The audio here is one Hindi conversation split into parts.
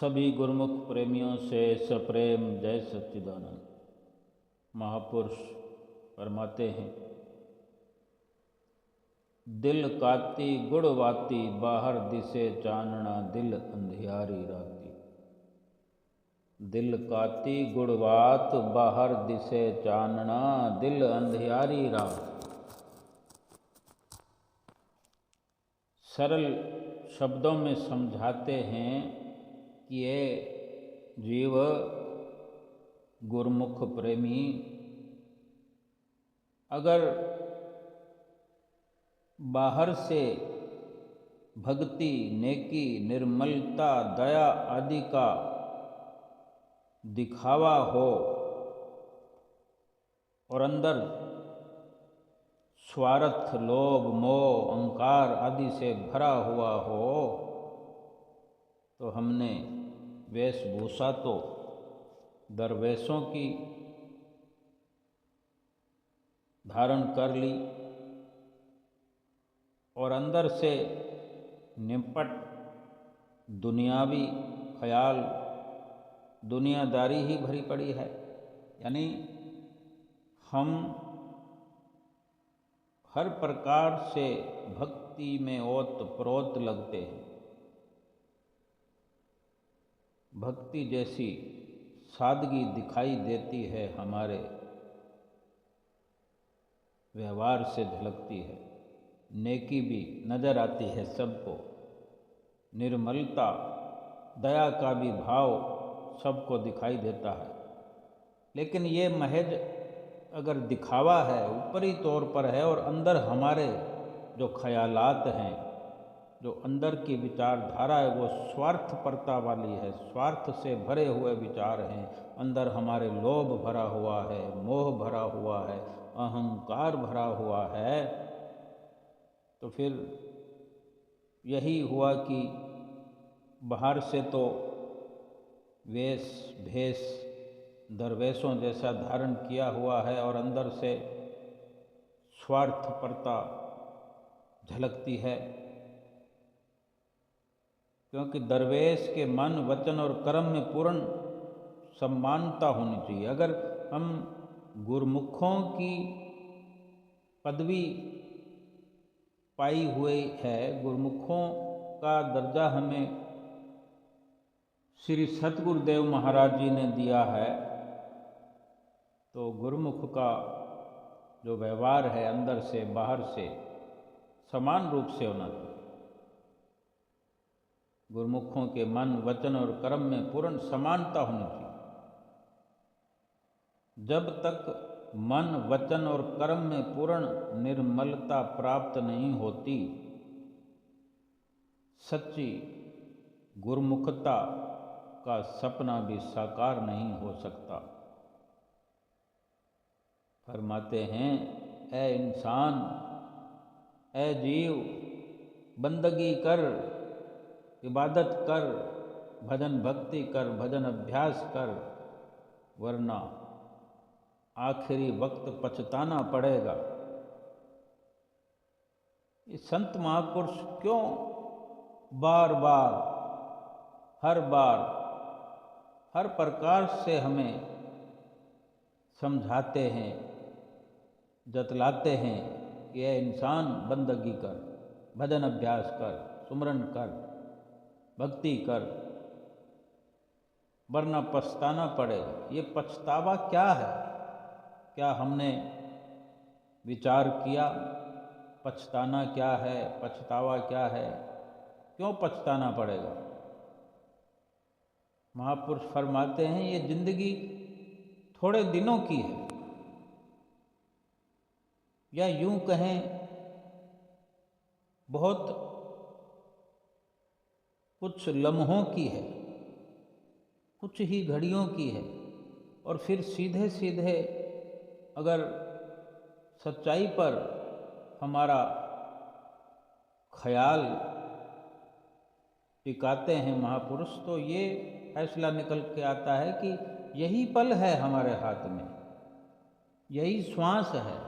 सभी गुरुमुख प्रेमियों से सप्रेम जय सच्चिदानंद। महापुरुष फरमाते हैं, दिल काती गुड़वाती बाहर दिसे चानना दिल अंधियारी राती। दिल काती गुड़वात बाहर दिसे चानना दिल अंधियारी रात। सरल शब्दों में समझाते हैं कि ये जीव गुरुमुख प्रेमी अगर बाहर से भक्ति, नेकी, निर्मलता, दया आदि का दिखावा हो और अंदर स्वार्थ, लोभ, मोह, अहंकार आदि से भरा हुआ हो, तो हमने वेशभूषा तो दरवेशों की धारण कर ली और अंदर से निपट दुनियावी ख्याल, दुनियादारी ही भरी पड़ी है। यानी हम हर प्रकार से भक्ति में ओत-प्रोत लगते हैं। भक्ति जैसी सादगी दिखाई देती है, हमारे व्यवहार से झलकती है। नेकी भी नज़र आती है सबको, निर्मलता, दया का भी भाव सबको दिखाई देता है। लेकिन ये महज अगर दिखावा है, ऊपरी तौर पर है, और अंदर हमारे जो ख्यालात हैं, जो अंदर की विचारधारा है, वो स्वार्थपरता वाली है, स्वार्थ से भरे हुए विचार हैं। अंदर हमारे लोभ भरा हुआ है, मोह भरा हुआ है, अहंकार भरा हुआ है। तो फिर यही हुआ कि बाहर से तो वेश भेष दरवेशों जैसा धारण किया हुआ है और अंदर से स्वार्थपरता झलकती है। क्योंकि दरवेश के मन, वचन और कर्म में पूर्ण समानता होनी चाहिए। अगर हम गुरुमुखों की पदवी पाई हुई है, गुरुमुखों का दर्जा हमें श्री सतगुरुदेव महाराज जी ने दिया है, तो गुरुमुख का जो व्यवहार है अंदर से बाहर से समान रूप से होना चाहिए। गुरुमुखों के मन, वचन और कर्म में पूर्ण समानता होनी चाहिए। जब तक मन, वचन और कर्म में पूर्ण निर्मलता प्राप्त नहीं होती, सच्ची गुरुमुखता का सपना भी साकार नहीं हो सकता। फरमाते हैं, ऐ इंसान, ऐ जीव, बंदगी कर, इबादत कर, भजन भक्ति कर, भजन अभ्यास कर, वरना आखिरी वक्त पछताना पड़ेगा। ये संत महापुरुष क्यों बार बार, हर बार, हर प्रकार से हमें समझाते हैं, जतलाते हैं कि यह इंसान बंदगी कर, भजन अभ्यास कर, सुमरन कर, भक्ति कर, वरना पछताना पड़ेगा। ये पछतावा क्या है? क्या हमने विचार किया पछताना क्या है, पछतावा क्या है? क्यों पछताना पड़ेगा? महापुरुष फरमाते हैं, ये जिंदगी थोड़े दिनों की है, या यूं कहें बहुत कुछ लम्हों की है, कुछ ही घड़ियों की है। और फिर सीधे सीधे अगर सच्चाई पर हमारा ख्याल टिकाते हैं महापुरुष, तो ये फैसला निकल के आता है कि यही पल है हमारे हाथ में, यही श्वास है,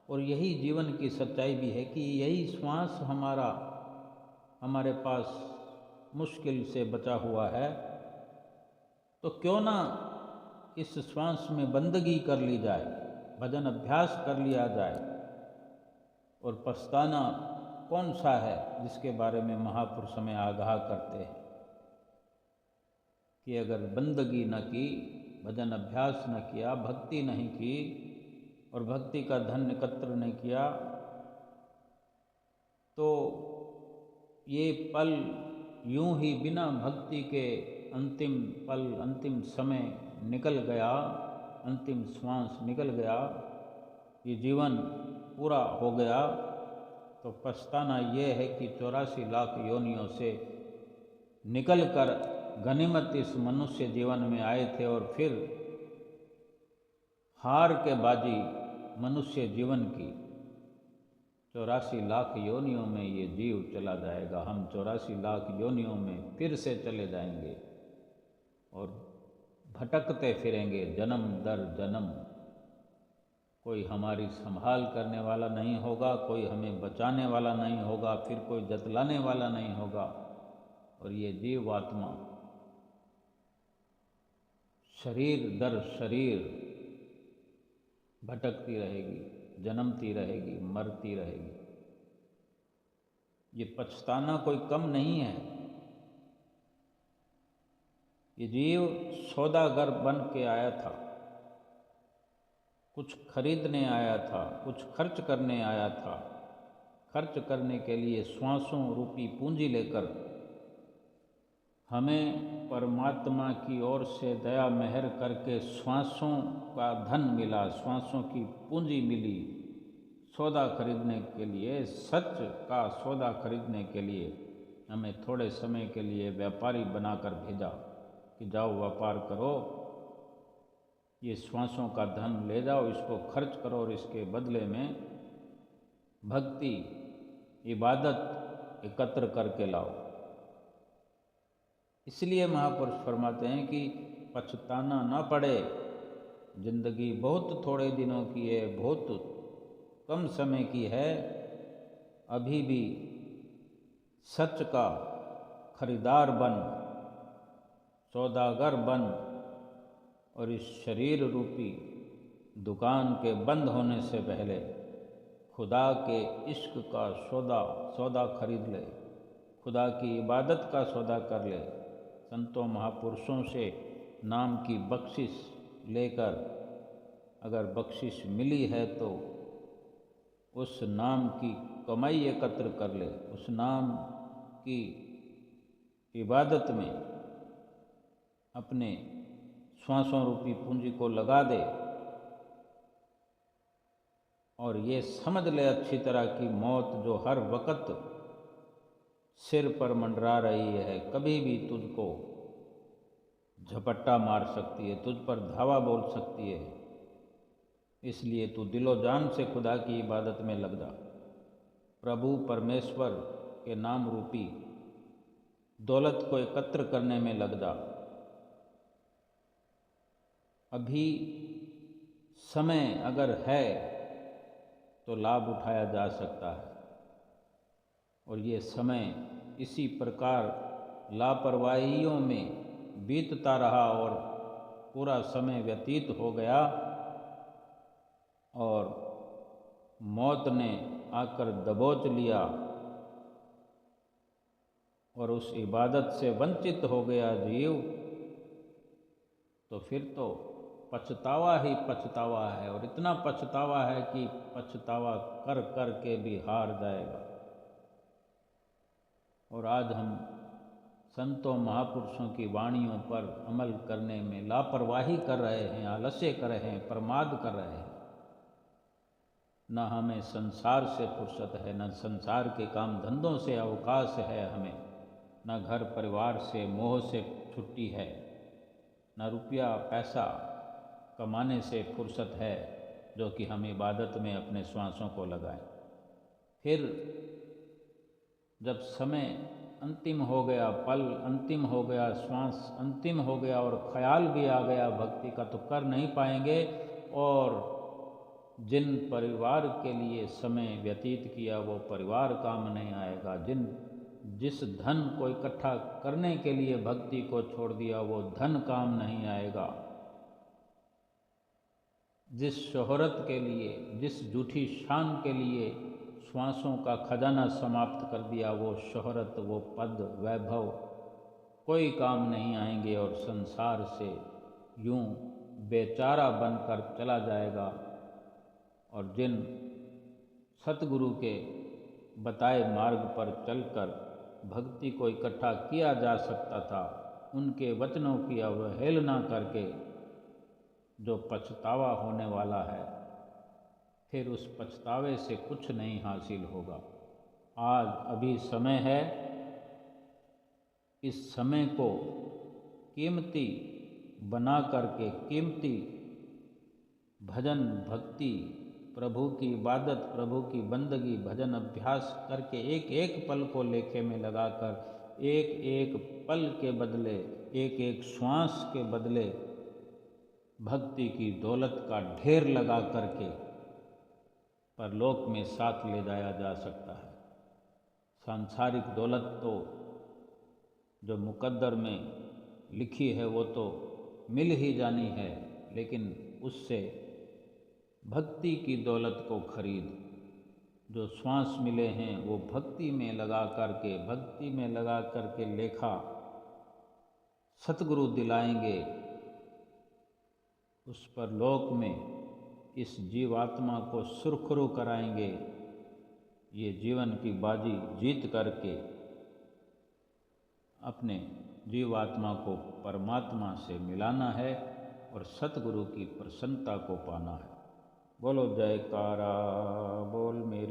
और यही जीवन की सच्चाई भी है कि यही श्वास हमारे पास मुश्किल से बचा हुआ है, तो क्यों ना इस श्वास में बंदगी कर ली जाए, भजन अभ्यास कर लिया जाए। और पछताना कौन सा है जिसके बारे में महापुरुष हमें आगाह करते हैं कि अगर बंदगी न की, भजन अभ्यास न किया, भक्ति नहीं की और भक्ति का धन एकत्र नहीं किया, तो ये पल यूं ही बिना भक्ति के अंतिम पल, अंतिम समय निकल गया, अंतिम श्वास निकल गया, ये जीवन पूरा हो गया। तो पछताना ये है कि 84 लाख योनियों से निकलकर गनीमत इस मनुष्य जीवन में आए थे और फिर हार के बाजी मनुष्य जीवन की 84 लाख योनियों में ये जीव चला जाएगा। हम 84 लाख योनियों में फिर से चले जाएंगे और भटकते फिरेंगे जन्म दर जन्म। कोई हमारी संभाल करने वाला नहीं होगा, कोई हमें बचाने वाला नहीं होगा, फिर कोई जतलाने वाला नहीं होगा। और ये जीव आत्मा शरीर दर शरीर भटकती रहेगी, जन्मती रहेगी, मरती रहेगी। ये पछताना कोई कम नहीं है। ये जीव सौदागर बन के आया था, कुछ खरीदने आया था, कुछ खर्च करने आया था। खर्च करने के लिए श्वासों रूपी पूंजी लेकर हमें परमात्मा की ओर से दया मेहर करके श्वासों का धन मिला, श्वासों की पूंजी मिली। सौदा खरीदने के लिए, सच का सौदा खरीदने के लिए हमें थोड़े समय के लिए व्यापारी बनाकर भेजा कि जाओ व्यापार करो, ये श्वासों का धन ले जाओ, इसको खर्च करो और इसके बदले में भक्ति, इबादत एकत्र करके लाओ। इसलिए महापुरुष फरमाते हैं कि पछताना ना पड़े। जिंदगी बहुत थोड़े दिनों की है, बहुत कम समय की है। अभी भी सच का खरीदार बन, सौदागर बन और इस शरीर रूपी दुकान के बंद होने से पहले खुदा के इश्क का सौदा खरीद ले, खुदा की इबादत का सौदा कर ले। संतों महापुरुषों से नाम की बख्शिश लेकर, अगर बख्शिश मिली है तो उस नाम की कमाई एकत्र कर ले, उस नाम की इबादत में अपने श्वासों रूपी पूंजी को लगा दे और ये समझ ले अच्छी तरह की मौत जो हर वक्त सिर पर मंडरा रही है, कभी भी तुझको झपट्टा मार सकती है, तुझ पर धावा बोल सकती है। इसलिए तू दिलो जान से खुदा की इबादत में लग जा। प्रभु परमेश्वर के नाम रूपी दौलत को एकत्र करने में लग जा। अभी समय अगर है तो लाभ उठाया जा सकता है और ये समय इसी प्रकार लापरवाहियों में बीतता रहा और पूरा समय व्यतीत हो गया और मौत ने आकर दबोच लिया और उस इबादत से वंचित हो गया जीव, तो फिर तो पछतावा ही पछतावा है। और इतना पछतावा है कि पछतावा कर कर के भी हार जाएगा। और आज हम संतों महापुरुषों की वाणियों पर अमल करने में लापरवाही कर रहे हैं, आलस्य कर रहे हैं, प्रमाद कर रहे हैं। न हमें संसार से फुर्सत है, न संसार के काम धंधों से अवकाश है हमें, न घर परिवार से मोह से छुट्टी है, न रुपया पैसा कमाने से फुर्सत है जो कि हम इबादत में अपने श्वासों को लगाएं। फिर जब समय अंतिम हो गया, पल अंतिम हो गया, श्वास अंतिम हो गया और ख्याल भी आ गया भक्ति का, तो कर नहीं पाएंगे। और जिन परिवार के लिए समय व्यतीत किया वो परिवार काम नहीं आएगा, जिन जिस धन को इकट्ठा करने के लिए भक्ति को छोड़ दिया वो धन काम नहीं आएगा। जिस शोहरत के लिए, जिस झूठी शान के लिए श्वासों का खजाना समाप्त कर दिया, वो शोहरत, वो पद, वैभव कोई काम नहीं आएंगे और संसार से यूं बेचारा बनकर चला जाएगा। और जिन सतगुरु के बताए मार्ग पर चलकर भक्ति को इकट्ठा किया जा सकता था, उनके वचनों की अवहेलना करके जो पछतावा होने वाला है, फिर उस पछतावे से कुछ नहीं हासिल होगा। आज अभी समय है, इस समय को कीमती बना करके, कीमती भजन भक्ति, प्रभु की इबादत, प्रभु की बंदगी, भजन अभ्यास करके एक एक पल को लेखे में लगाकर, एक एक पल के बदले, एक एक श्वास के बदले भक्ति की दौलत का ढेर लगा करके परलोक में साथ ले जाया जा सकता है। सांसारिक दौलत तो जो मुकद्दर में लिखी है वो तो मिल ही जानी है, लेकिन उससे भक्ति की दौलत को खरीद, जो श्वास मिले हैं वो भक्ति में लगा करके, भक्ति में लगा करके लेखा सतगुरु दिलाएंगे। उस पर लोक में इस जीवात्मा को सुरखरू कराएंगे। ये जीवन की बाजी जीत करके अपने जीवात्मा को परमात्मा से मिलाना है और सतगुरु की प्रसन्नता को पाना है। बोलो जयकारा, बोल मेरे